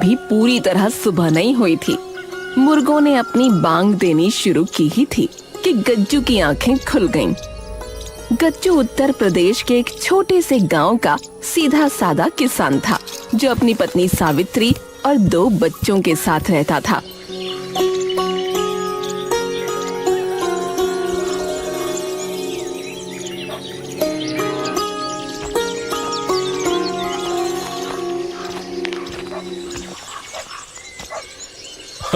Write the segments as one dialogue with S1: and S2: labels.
S1: अभी पूरी तरह सुबह नहीं हुई थी। मुर्गों ने अपनी बांग देनी शुरू की ही थी कि गज्जू की आंखें खुल गईं। गज्जू उत्तर प्रदेश के एक छोटे से गांव का सीधा साधा किसान था, जो अपनी पत्नी सावित्री और 2 बच्चों के साथ रहता था।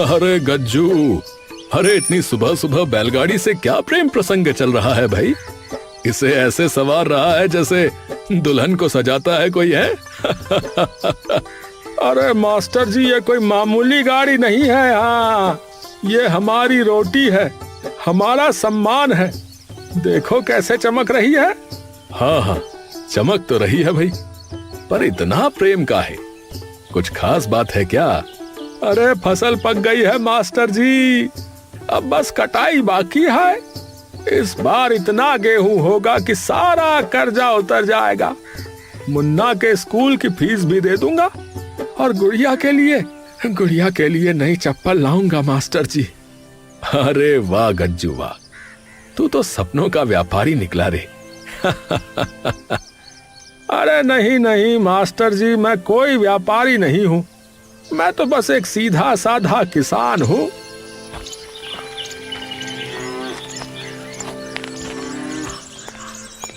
S2: अरे गज्जू, अरे इतनी सुबह सुबह बैलगाड़ी से क्या प्रेम प्रसंग चल रहा है भाई? इसे ऐसे सवार रहा है जैसे दुल्हन को सजाता है कोई है।
S3: अरे मास्टर जी, ये कोई मामूली गाड़ी नहीं है। हाँ, ये हमारी रोटी है, हमारा सम्मान है। देखो कैसे चमक रही है।
S2: हाँ हाँ, चमक तो रही है भाई, पर इतना प्रेम का है? कुछ खास बात है क्या?
S3: अरे फसल पक गई है मास्टर जी, अब बस कटाई बाकी है। इस बार इतना गेहूं होगा कि सारा कर्जा उतर जाएगा। मुन्ना के स्कूल की फीस भी दे दूंगा और गुड़िया के लिए नई चप्पल लाऊंगा मास्टर जी।
S2: अरे वाह गज्जू वाह, तू तो सपनों का व्यापारी निकला रे।
S3: अरे नहीं मास्टर जी, मैं कोई व्यापारी नहीं हूँ, मैं तो बस एक सीधा साधा किसान हूँ।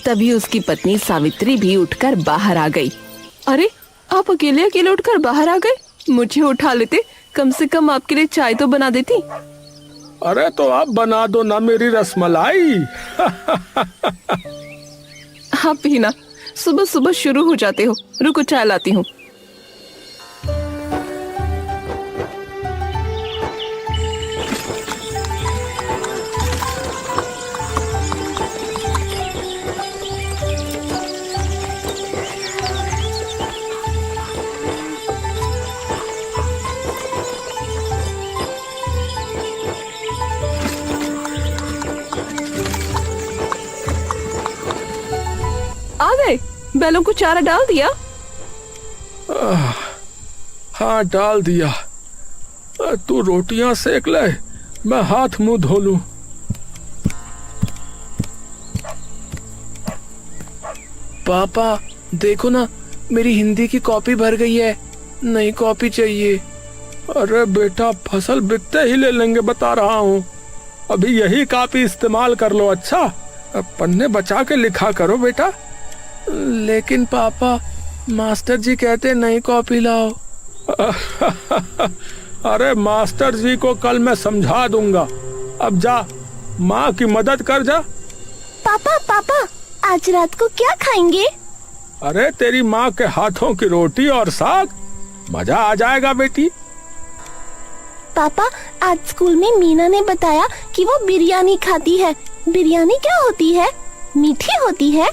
S1: तभी उसकी पत्नी सावित्री भी उठकर बाहर आ गई। अरे, आप अकेले अकेले उठकर बाहर आ गए? मुझे उठा लेते, कम से कम आपके लिए चाय तो बना देती।
S3: अरे तो आप बना दो ना मेरी रसमलाई।
S1: आप भी ना सुबह सुबह शुरू हो जाते हो। रुको, चाय लाती हूँ। आ गए? बैलों को चारा डाल दिया?
S3: हाँ, डाल दिया। तू रोटियां सेक ले, मैं हाथ मुंह धो लूं।
S4: पापा देखो ना, मेरी हिंदी की कॉपी भर गई है, नई कॉपी चाहिए।
S3: अरे बेटा, फसल बिकते ही ले लेंगे, बता रहा हूँ। अभी यही कॉपी इस्तेमाल कर लो। अच्छा, पन्ने बचा के लिखा करो बेटा।
S4: लेकिन पापा, मास्टर जी कहते नई कॉपी लाओ।
S3: अरे मास्टर जी को कल मैं समझा दूंगा। अब जा, माँ की मदद कर जा।
S5: पापा, आज रात को क्या खाएंगे?
S3: अरे तेरी माँ के हाथों की रोटी और साग, मजा आ जाएगा बेटी।
S5: पापा, आज स्कूल में मीना ने बताया कि वो बिरयानी खाती है। बिरयानी क्या होती है? मीठी होती है?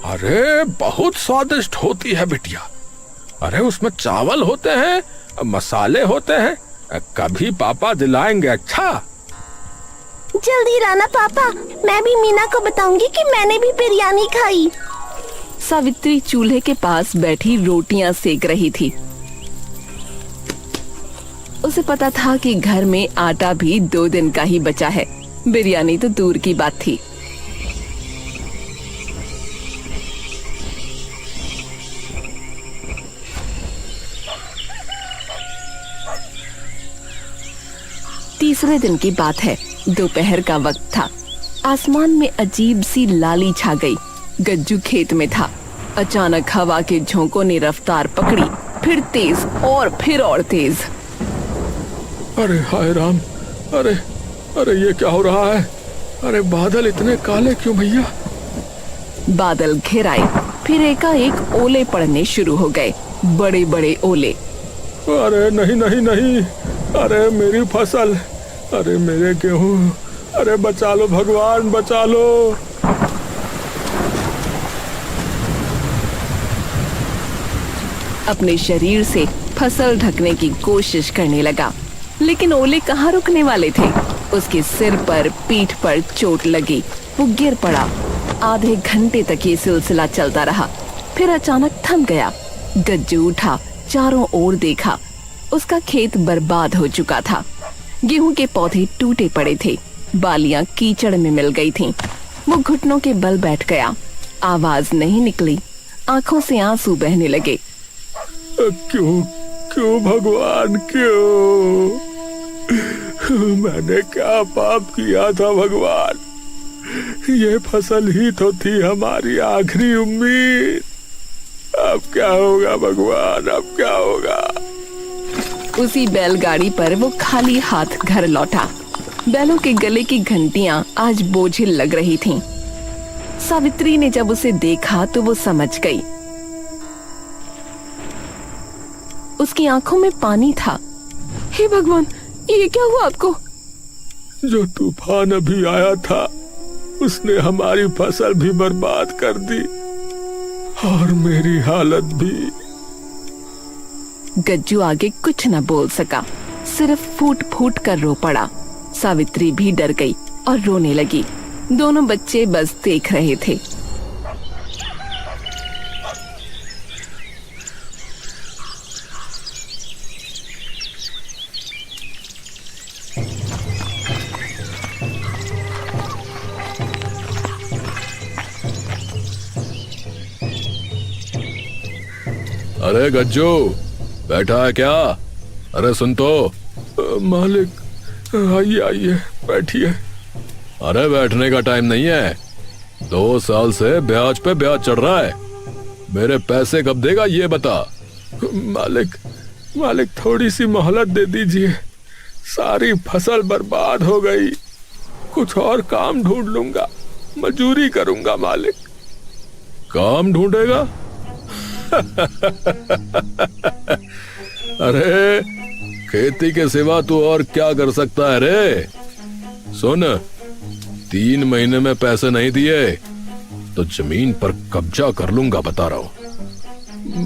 S3: अरे बहुत स्वादिष्ट होती है बिटिया। अरे उसमें चावल होते हैं, मसाले होते हैं। कभी पापा दिलाएंगे। अच्छा,
S5: जल्दी लाना पापा, मैं भी मीना को बताऊंगी कि मैंने भी बिरयानी खाई।
S1: सावित्री चूल्हे के पास बैठी रोटियां सेक रही थी। उसे पता था कि घर में आटा भी 2 दिन का ही बचा है, बिरयानी तो दूर की बात थी। तीसरे दिन की बात है, दोपहर का वक्त था। आसमान में अजीब सी लाली छा गई। गज्जू खेत में था। अचानक हवा के झोंकों ने रफ्तार पकड़ी, फिर तेज और तेज।
S3: अरे हाय राम, अरे ये क्या हो रहा है? अरे बादल इतने काले क्यों भैया?
S1: बादल घिर आए, फिर एकाएक ओले पड़ने शुरू हो गए, बड़े बड़े ओले।
S3: अरे नहीं, अरे मेरी फसल, अरे मेरे गेहूं, अरे बचा लो भगवान, बचा लो।
S1: अपने शरीर से फसल ढकने की कोशिश करने लगा, लेकिन ओले कहाँ रुकने वाले थे। उसके सिर पर, पीठ पर चोट लगी, वो गिर पड़ा। आधे घंटे तक ये सिलसिला चलता रहा, फिर अचानक थम गया। गज्जू उठा, चारों ओर देखा, उसका खेत बर्बाद हो चुका था। गेहूं के पौधे टूटे पड़े थे, बालियां कीचड़ में मिल गई थीं। वो घुटनों के बल बैठ गया, आवाज नहीं निकली, आंखों से आंसू बहने लगे।
S3: क्यों क्यों भगवान, क्यों? मैंने क्या पाप किया था भगवान? ये फसल ही तो थी हमारी आखिरी उम्मीद। अब क्या होगा भगवान, अब क्या होगा?
S1: उसी बैलगाड़ी पर वो खाली हाथ घर लौटा। बैलों के गले की घंटियां आज बोझिल लग रही थीं। सावित्री ने जब उसे देखा तो वो समझ गई। उसकी आंखों में पानी था। हे भगवान, ये क्या हुआ आपको?
S3: जो तूफान अभी आया था उसने हमारी फसल भी बर्बाद कर दी और मेरी हालत भी।
S1: गज्जू आगे कुछ न बोल सका, सिर्फ फूट फूट कर रो पड़ा। सावित्री भी डर गई और रोने लगी। दोनों बच्चे बस देख रहे थे।
S2: अरे गज्जू, बैठा है क्या? अरे सुन तो।
S3: मालिक, आइए आइए बैठिए।
S2: अरे बैठने का टाइम नहीं है, 2 साल से ब्याज पे ब्याज चढ़ रहा है। मेरे पैसे कब देगा ये बता।
S3: मालिक थोड़ी सी मोहलत दे दीजिए, सारी फसल बर्बाद हो गई। कुछ और काम ढूंढ लूंगा, मजूरी करूंगा मालिक।
S2: काम ढूंढेगा? अरे खेती के सिवा तू और क्या कर सकता है रे? सुन, 3 महीने में पैसे नहीं दिए तो जमीन पर कब्जा कर लूंगा, बता रहा हूं।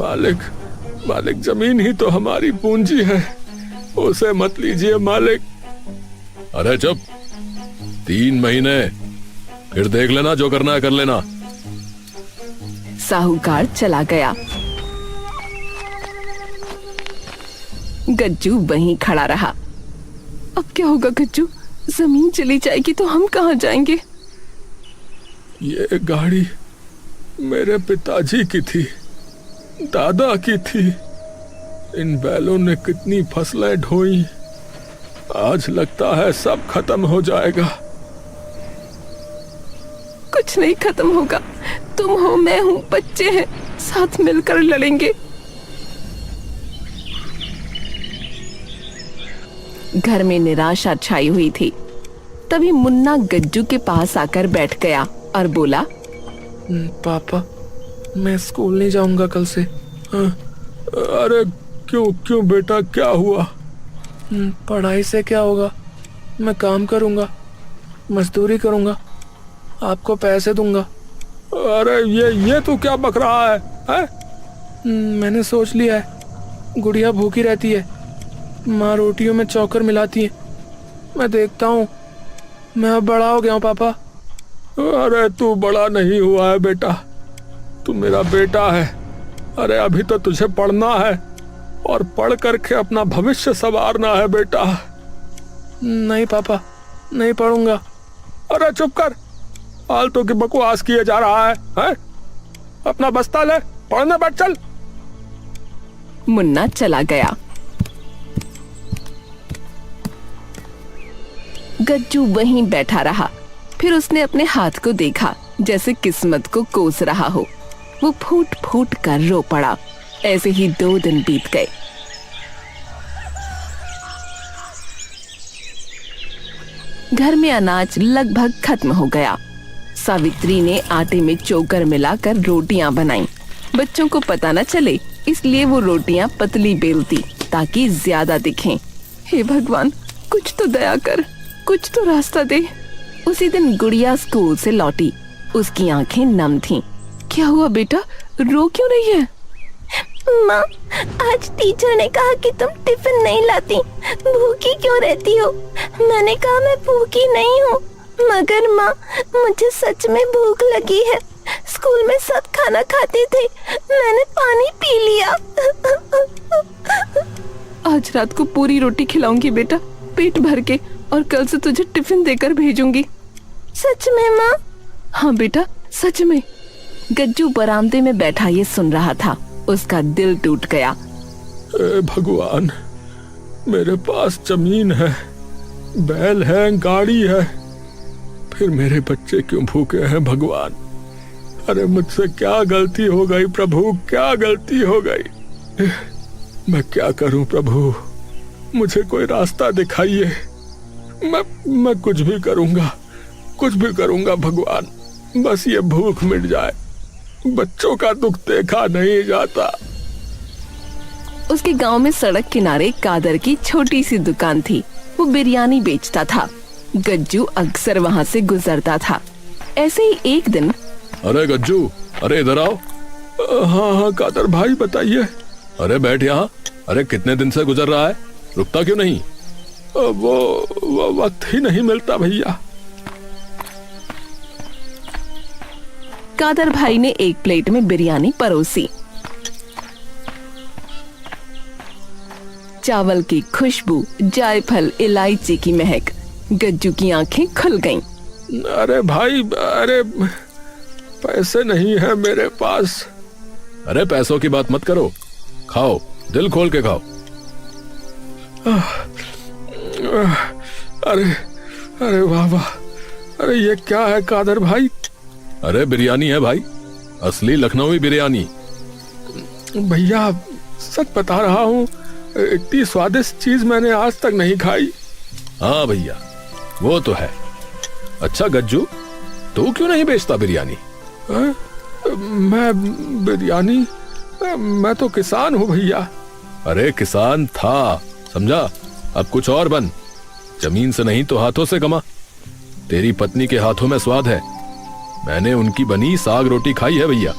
S3: मालिक जमीन ही तो हमारी पूंजी है, उसे मत लीजिए मालिक।
S2: अरे चुप, 3 महीने, फिर देख लेना, जो करना है कर लेना।
S1: साहूकार चला गया। गज्जू वहीं खड़ा रहा। अब क्या होगा गज्जू? जमीन चली जाएगी तो हम कहाँ जाएंगे?
S3: ये गाड़ी मेरे पिताजी की थी, दादा की थी। इन बैलों ने कितनी फसलें ढोई, आज लगता है सब खत्म हो जाएगा।
S1: कुछ नहीं खत्म होगा। तुम हो, मैं हूं, बच्चे हैं, साथ मिलकर लड़ेंगे। घर में निराशा छाई हुई थी। तभी मुन्ना गज्जू के पास आकर बैठ गया और बोला,
S4: पापा, मैं स्कूल नहीं जाऊंगा कल से।
S3: अरे क्यों बेटा, क्या हुआ?
S4: पढ़ाई से क्या होगा? मैं काम करूंगा, मजदूरी करूंगा, आपको पैसे दूंगा।
S3: अरे ये तू क्या बक रहा है?
S4: मैंने सोच लिया है, गुड़िया भूखी रहती है, माँ रोटियों में चौकर मिलाती है। मैं देखता हूँ, मैं अब बड़ा हो गया हूँ पापा।
S3: अरे तू बड़ा नहीं हुआ है बेटा, तू मेरा बेटा है। अरे अभी तो तुझे पढ़ना है और पढ़ करके अपना भविष्य संवारना है बेटा।
S4: नहीं पापा, नहीं पढ़ूंगा।
S3: अरे चुप कर, फालतू की बकवास किए जा रहा है? अपना बस्ता ले, पढ़ने बैठ चल।
S1: मुन्ना चला गया। गज्जू वहीं बैठा रहा। फिर उसने अपने हाथ को देखा, जैसे किस्मत को कोस रहा हो। वो फूट फूट कर रो पड़ा। ऐसे ही 2 दिन बीत गए। घर में अनाज लगभग खत्म हो गया। सावित्री ने आटे में चोकर मिलाकर रोटियां बनाई। बच्चों को पता न चले, इसलिए वो रोटियां पतली बेलती ताकि ज्यादा दिखें। हे भगवान, कुछ तो दया कर, कुछ तो रास्ता दे। उसी दिन गुड़िया स्कूल से लौटी। उसकी आंखें नम थीं। क्या हुआ बेटा, रो क्यों रही है?
S5: माँ, आज टीचर ने कहा कि तुम टिफिन नहीं लाती, भूखी क्यों रहती हो? मैंने कहा मैं भूखी नहीं हूँ, मगर माँ मुझे सच में भूख लगी है। स्कूल में सब खाना खाते थे, मैंने पानी पी लिया।
S1: आज रात को पूरी रोटी खिलाऊंगी बेटा, पेट भर के, और कल से तुझे टिफिन देकर भेजूंगी।
S5: सच में माँ?
S1: हाँ बेटा, सच में। गज्जू बरामदे में बैठा ये सुन रहा था। उसका दिल टूट गया।
S3: ए भगवान, मेरे पास जमीन है, बैल है, गाड़ी है, फिर मेरे बच्चे क्यों भूखे हैं भगवान? अरे मुझसे क्या गलती हो गई प्रभु, क्या गलती हो गई? मैं क्या करूं प्रभु, मुझे कोई रास्ता दिखाइए। मैं कुछ भी करूंगा भगवान, बस ये भूख मिट जाए। बच्चों का दुख देखा नहीं जाता।
S1: उसके गांव में सड़क किनारे कादर की छोटी सी दुकान थी। वो बिरयानी बेचता था। गज्जू अक्सर वहां से गुजरता था। ऐसे ही एक दिन,
S2: अरे गज्जू, अरे इधर आओ।
S3: हाँ कादर भाई बताइए।
S2: अरे बैठ यहाँ। अरे कितने दिन से गुजर रहा है, रुकता क्यों नहीं?
S3: वो वक्त ही नहीं मिलता भैया।
S1: कादर भाई ने एक प्लेट में बिरयानी परोसी। चावल की खुशबू, जायफल, इलायची की महक, गज्जू की आंखें खुल गईं।
S3: अरे भाई, अरे पैसे नहीं है मेरे पास।
S2: अरे पैसों की बात मत करो, खाओ, दिल खोल के खाओ।
S3: अरे वाह वाह, अरे ये क्या है कादर भाई?
S2: अरे बिरयानी है भाई, असली लखनवी बिरयानी।
S3: भैया सच बता रहा हूँ, इतनी स्वादिष्ट चीज मैंने आज तक नहीं खाई।
S2: हाँ भैया, वो तो है। अच्छा गज्जू, तू क्यों नहीं बेचता बिरयानी?
S3: मैं बिरयानी, मैं तो किसान हूँ भैया।
S2: अरे किसान था, समझा? अब कुछ और बन। जमीन से नहीं तो हाथों से कमा। तेरी पत्नी के हाथों में स्वाद है। मैंने उनकी बनी साग रोटी खाई है भैया।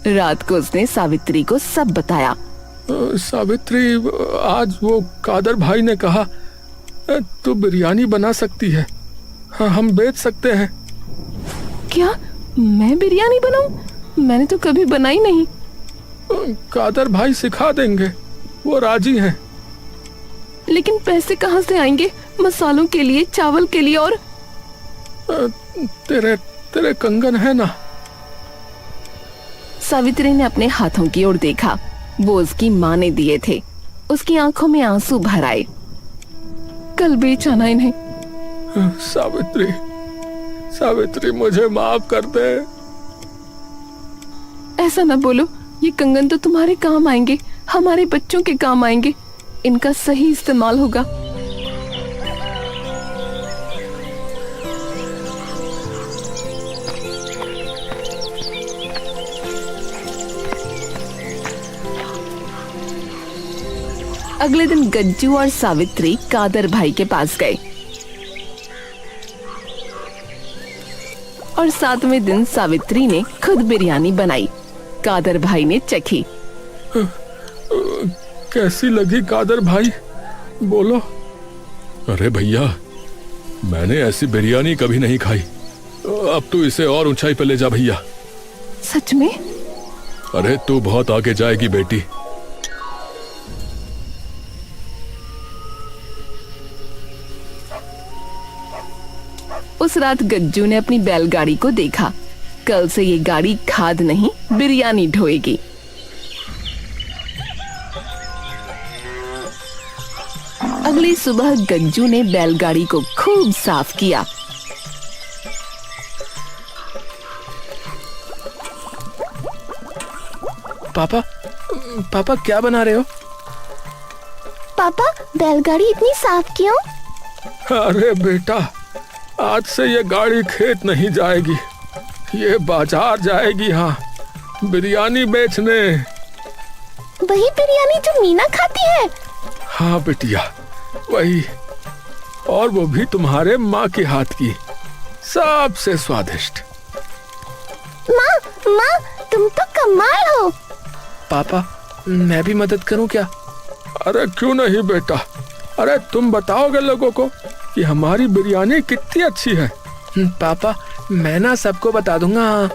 S1: रात को उसने सावित्री को सब बताया।
S3: सावित्री, आज वो कादर भाई ने कहा तू बिरयानी बना सकती है, हम बेच सकते हैं।
S1: क्या मैं बिरयानी बनाऊं? मैंने तो कभी बनाई नहीं।
S3: कादर भाई सिखा देंगे, वो राजी हैं।
S1: लेकिन पैसे कहाँ से आएंगे? मसालों के लिए, चावल के लिए, और
S3: तेरे कंगन है ना?
S1: सावित्री ने अपने हाथों की ओर देखा। वो उसकी माँ ने दिए थे। उसकी आंखों में आंसू भर आए। कल बेच आना इन्हें।
S3: सावित्री मुझे माफ कर दे।
S1: ऐसा ना बोलो, ये कंगन तो तुम्हारे काम आएंगे, हमारे बच्चों के काम आएंगे। इनका सही इस्तेमाल होगा। अगले दिन गज्जू और सावित्री कादर भाई के पास गए और 7वें दिन सावित्री ने खुद बिरयानी बनाई। कादर भाई ने चखी।
S3: कैसी लगी कादर भाई, बोलो।
S2: अरे भैया, मैंने ऐसी बिरयानी कभी नहीं खाई। अब तू इसे और ऊंचाई पे ले जा भैया।
S1: सच में?
S2: अरे तू बहुत आगे जाएगी बेटी।
S1: उस रात गज्जू ने अपनी बैलगाड़ी को देखा। कल से ये गाड़ी खाद नहीं, बिरयानी ढोएगी। अगली सुबह गज्जू ने बैलगाड़ी को खूब साफ किया।
S4: पापा क्या बना रहे हो?
S5: पापा, बैलगाड़ी इतनी साफ क्यों?
S3: अरे बेटा, आज से ये गाड़ी खेत नहीं जाएगी, ये बाजार जाएगी। हाँ, बिरयानी बेचने।
S5: वही बिरयानी जो मीना खाती है?
S3: हाँ बेटिया, वही, और वो भी तुम्हारे माँ के हाथ की, सबसे स्वादिष्ट।
S5: माँ, तुम तो कमाल हो।
S4: पापा, मैं भी मदद करूं क्या?
S3: अरे क्यों नहीं बेटा, अरे तुम बताओगे लोगों को, कि हमारी बिरयानी कितनी अच्छी है।
S4: पापा मैं ना सबको बता दूंगा।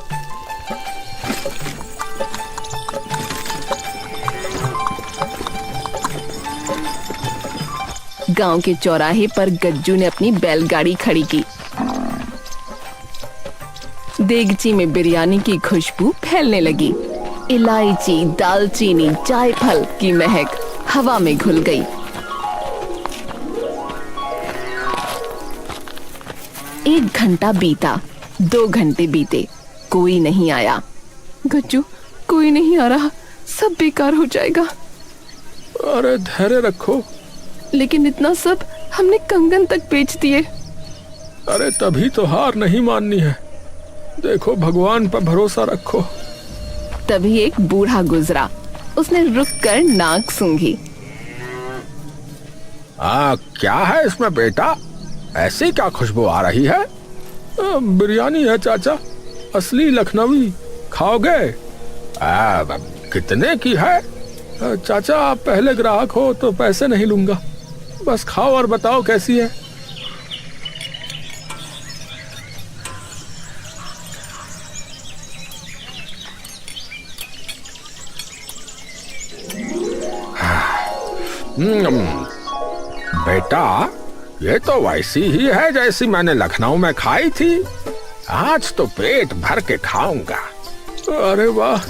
S1: गांव के चौराहे पर गज्जू ने अपनी बैलगाड़ी खड़ी की। देगची में बिरयानी की खुशबू फैलने लगी। इलायची, दालचीनी, जायफल की महक हवा में घुल गई। एक घंटा बीता, 2 घंटे बीते, कोई नहीं आया।
S4: गज्जू कोई नहीं आ रहा, सब बेकार हो जाएगा।
S3: अरे धैर्य रखो।
S4: लेकिन इतना सब हमने कंगन तक बेच दिए।
S3: अरे तभी तो हार नहीं माननी है। देखो भगवान पर भरोसा रखो।
S1: तभी एक बूढ़ा गुजरा। उसने रुककर नाक सूंघी।
S3: क्या है इसमें बेटा? ऐसी क्या खुशबू आ रही है? बिरयानी है चाचा, असली लखनवी। खाओगे? कितने की है? चाचा आप पहले ग्राहक हो तो पैसे नहीं लूंगा, बस खाओ और बताओ कैसी है। बेटा ये तो वैसी ही है जैसी मैंने लखनऊ में खाई थी। आज तो पेट भर के खाऊंगा। अरे वाह।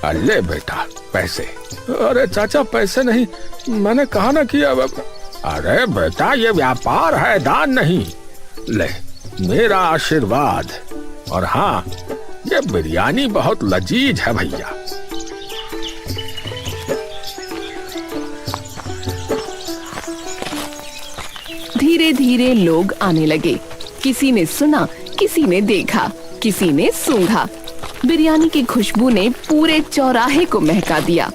S3: अल्ले बेटा पैसे। अरे चाचा पैसे नहीं, मैंने कहा ना कि अब। अरे बेटा ये व्यापार है, दान नहीं। ले मेरा आशीर्वाद। और हाँ ये बिरयानी बहुत लजीज है भैया।
S1: धीरे धीरे लोग आने लगे। किसी ने सुना, किसी ने देखा, किसी ने सूंघा। बिरयानी की खुशबू ने पूरे चौराहे को महका दिया।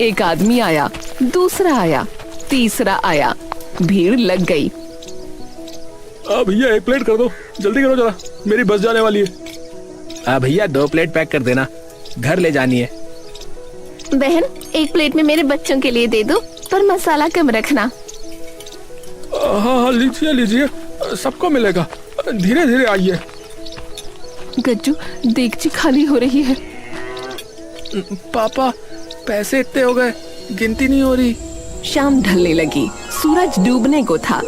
S1: एक आदमी आया, दूसरा आया, तीसरा आया। भीड़ लग गई।
S3: भैया 1 प्लेट कर दो, जल्दी करो जरा, मेरी बस जाने वाली है।
S4: भैया 2 प्लेट पैक कर देना, घर ले जानी है।
S5: बहन 1 प्लेट में मेरे बच्चों के लिए दे दो, पर मसाला कम रखना।
S3: हाँ लीजिए लीजिए, सबको मिलेगा। धीरे धीरे आइए।
S4: गज्जू देगची खाली हो रही है। पापा पैसे इतने हो गए, गिनती नहीं हो रही।
S1: शाम ढलने लगी, सूरज डूबने को था।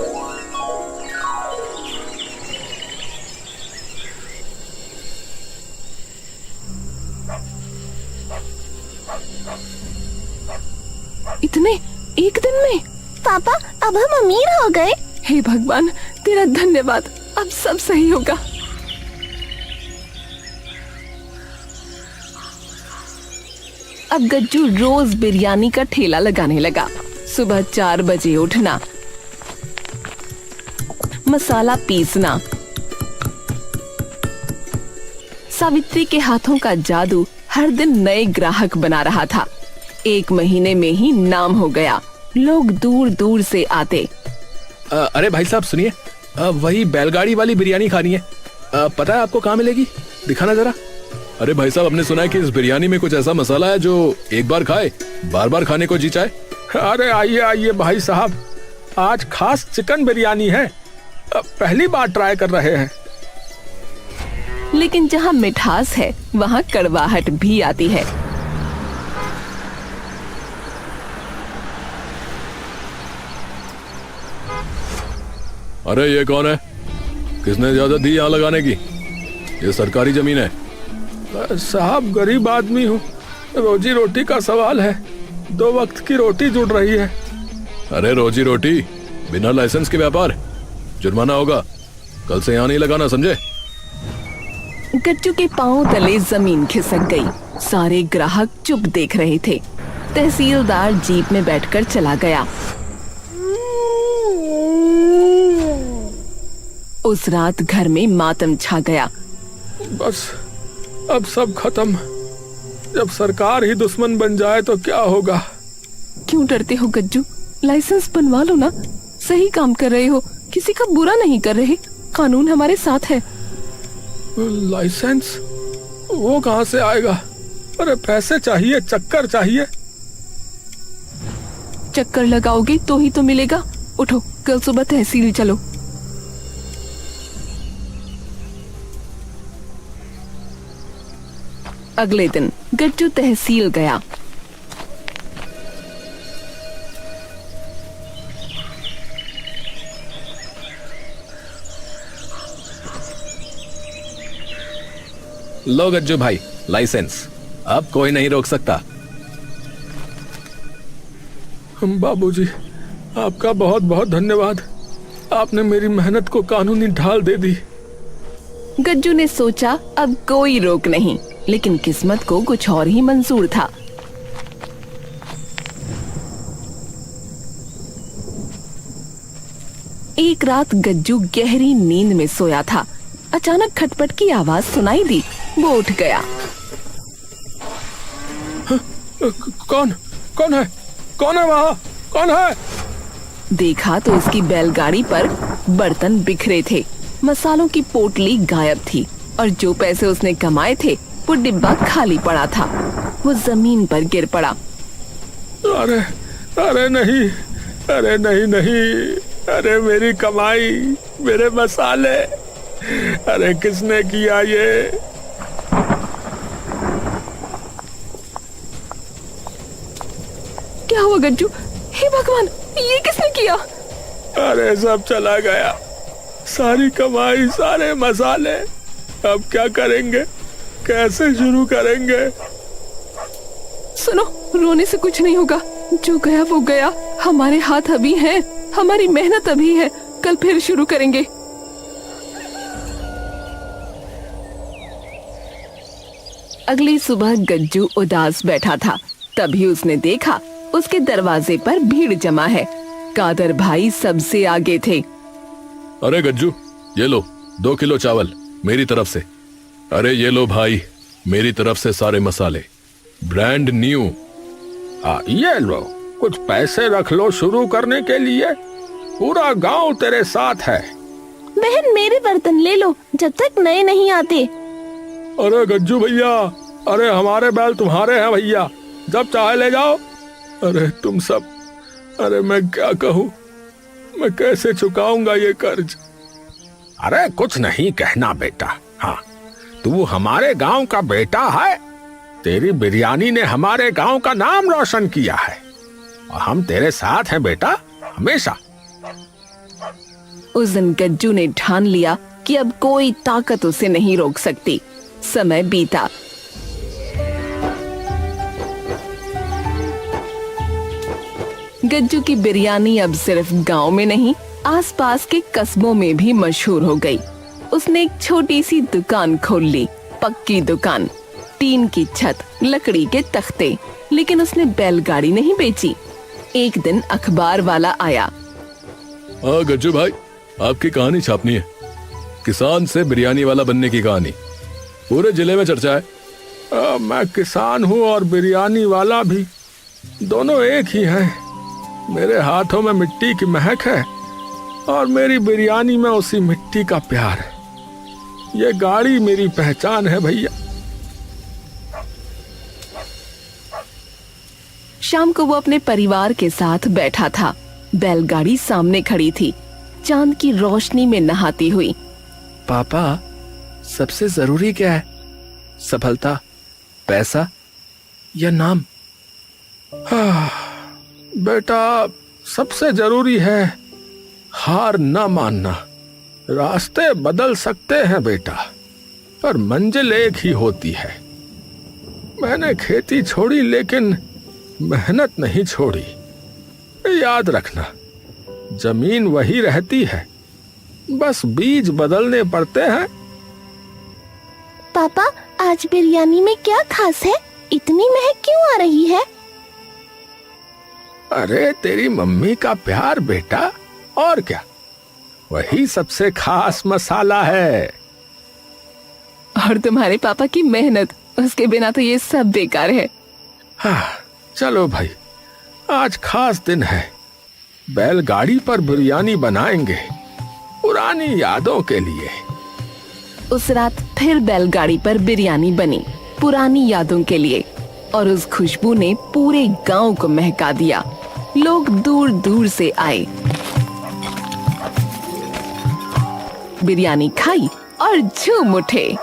S4: इतने एक दिन में?
S5: पापा अब हम अमीर हो गए।
S4: हे भगवान तेरा धन्यवाद, अब सब सही होगा।
S1: अब गज्जू रोज बिरयानी का ठेला लगाने लगा। सुबह 4 बजे उठना, मसाला पीसना। सावित्री के हाथों का जादू हर दिन नए ग्राहक बना रहा था। 1 महीने में ही नाम हो गया। लोग दूर दूर से आते।
S2: अरे भाई साहब सुनिए, वही बैलगाड़ी वाली बिरयानी खानी है। पता है आपको कहाँ मिलेगी? दिखाना जरा। अरे भाई साहब हमने सुना है कि इस बिरयानी में कुछ ऐसा मसाला है जो एक बार खाए बार बार खाने को जी चाहे।
S3: अरे आइए आइए भाई साहब, आज खास चिकन बिरयानी है, पहली बार ट्राई कर रहे हैं।
S1: लेकिन जहाँ मिठास है वहाँ कड़वाहट भी आती है।
S2: अरे ये कौन है? किसने इजाजत दी यहाँ लगाने की? ये सरकारी जमीन है।
S3: साहब गरीब आदमी हूँ, रोजी रोटी का सवाल है, 2 वक्त की रोटी जुड़ रही है।
S2: अरे रोजी रोटी बिना लाइसेंस के व्यापार, जुर्माना होगा। कल से यहाँ नहीं लगाना, समझे?
S1: गज्जू के पांव तले जमीन खिसक गई। सारे ग्राहक चुप देख रहे थे। तहसीलदार जीप में बैठकर चला गया। उस रात घर में मातम छा गया।
S3: बस अब सब खत्म। जब सरकार ही दुश्मन बन जाए तो क्या होगा?
S4: क्यों डरते हो गज्जू? लाइसेंस बनवा लो ना, सही काम कर रहे हो, किसी का बुरा नहीं कर रहे। कानून हमारे साथ है।
S3: लाइसेंस वो कहाँ से आएगा? अरे पैसे चाहिए, चक्कर चाहिए।
S1: चक्कर लगाओगे तो ही तो मिलेगा। उठो, कल सुबह तहसील चलो। अगले दिन गज्जू तहसील गया।
S2: लो गज्जू भाई, लाइसेंस। अब कोई नहीं रोक सकता।
S3: बाबूजी, आपका बहुत बहुत धन्यवाद। आपने मेरी मेहनत को कानूनी ढाल दे दी।
S1: गज्जू ने सोचा अब कोई रोक नहीं, लेकिन किस्मत को कुछ और ही मंजूर था। एक रात गज्जू गहरी नींद में सोया था। अचानक खटपट की आवाज सुनाई दी। वो उठ गया।
S3: कौन कौन है? कौन है वहाँ? कौन है?
S1: देखा तो उसकी बैलगाड़ी पर बर्तन बिखरे थे। मसालों की पोटली गायब थी और जो पैसे उसने कमाए थे वो डिब्बा खाली पड़ा था। वो जमीन पर गिर पड़ा।
S3: अरे अरे नहीं, अरे नहीं नहीं, अरे मेरी कमाई, मेरे मसाले, अरे किसने किया ये?
S1: क्या हुआ गज्जू? हे भगवान, ये किसने किया?
S3: अरे सब चला गया, सारी कमाई, सारे मसाले। अब क्या करेंगे? कैसे शुरू करेंगे?
S1: सुनो, रोने से कुछ नहीं होगा। जो गया वो गया। हमारे हाथ अभी हैं, हमारी मेहनत अभी है। कल फिर शुरू करेंगे। अगली सुबह गज्जू उदास बैठा था। तभी उसने देखा उसके दरवाजे पर भीड़ जमा है। कादर भाई सबसे आगे थे।
S2: अरे गज्जू, ये लो 2 किलो चावल मेरी तरफ से। अरे ये लो भाई, मेरी तरफ से सारे मसाले, ब्रांड न्यू।
S3: ये लो, कुछ पैसे रख लो शुरू करने के लिए। पूरा गांव तेरे साथ है।
S5: बहन, मेरे बर्तन ले लो जब तक नए नहीं आते।
S3: अरे गज्जू भैया, अरे हमारे बैल तुम्हारे हैं भैया, जब चाहे ले जाओ। अरे तुम सब, अरे मैं क्या कहूँ, मैं कैसे चुकाऊंगा ये कर्ज? अरे कुछ नहीं कहना बेटा। हाँ, तू हमारे गांव का बेटा है। तेरी बिरयानी ने हमारे गांव का नाम रोशन किया है और हम तेरे साथ हैं बेटा, हमेशा।
S1: उस दिन गज्जू ने ठान लिया कि अब कोई ताकत उसे नहीं रोक सकती। समय बीता। गज्जू की बिरयानी अब सिर्फ गांव में नहीं, आसपास के कस्बों में भी मशहूर हो गई। उसने एक छोटी सी दुकान खोल ली, पक्की दुकान, टीन की छत, लकड़ी के तख्ते। लेकिन उसने बैलगाड़ी नहीं बेची। एक दिन अखबार वाला आया।
S2: गज्जू भाई, आपकी कहानी छापनी है। किसान से बिरयानी वाला बनने की कहानी पूरे जिले में चर्चा है।
S3: मैं किसान हूँ और बिरयानी वाला भी, दोनों एक ही हैं। मेरे हाथों में मिट्टी की महक है और मेरी बिरयानी में उसी मिट्टी का प्यार है। ये गाड़ी मेरी पहचान है भैया।
S1: शाम को वो अपने परिवार के साथ बैठा था। बैलगाड़ी सामने खड़ी थी, चांद की रोशनी में नहाती हुई।
S4: पापा, सबसे जरूरी क्या है? सफलता, पैसा या नाम?
S3: बेटा, सबसे जरूरी है हार न मानना। रास्ते बदल सकते हैं बेटा, पर मंजिल एक ही होती है। मैंने खेती छोड़ी लेकिन मेहनत नहीं छोड़ी। याद रखना, जमीन वही रहती है, बस बीज बदलने पड़ते हैं।
S5: पापा, आज बिरयानी में क्या खास है? इतनी महक क्यों आ रही है?
S3: अरे तेरी मम्मी का प्यार बेटा, और क्या, वही सबसे खास मसाला है।
S1: और तुम्हारे पापा की मेहनत, उसके बिना तो ये सब बेकार है।
S3: हाँ, चलो भाई, आज खास दिन है। बैलगाड़ी पर बिरयानी बनाएंगे, पुरानी यादों के लिए।
S1: उस रात फिर बैलगाड़ी पर बिरयानी बनी, पुरानी यादों के लिए। और उस खुशबू ने पूरे गांव को महका दिया। लोग दूर दूर से आए, बिरयानी खाई और झूम उठे।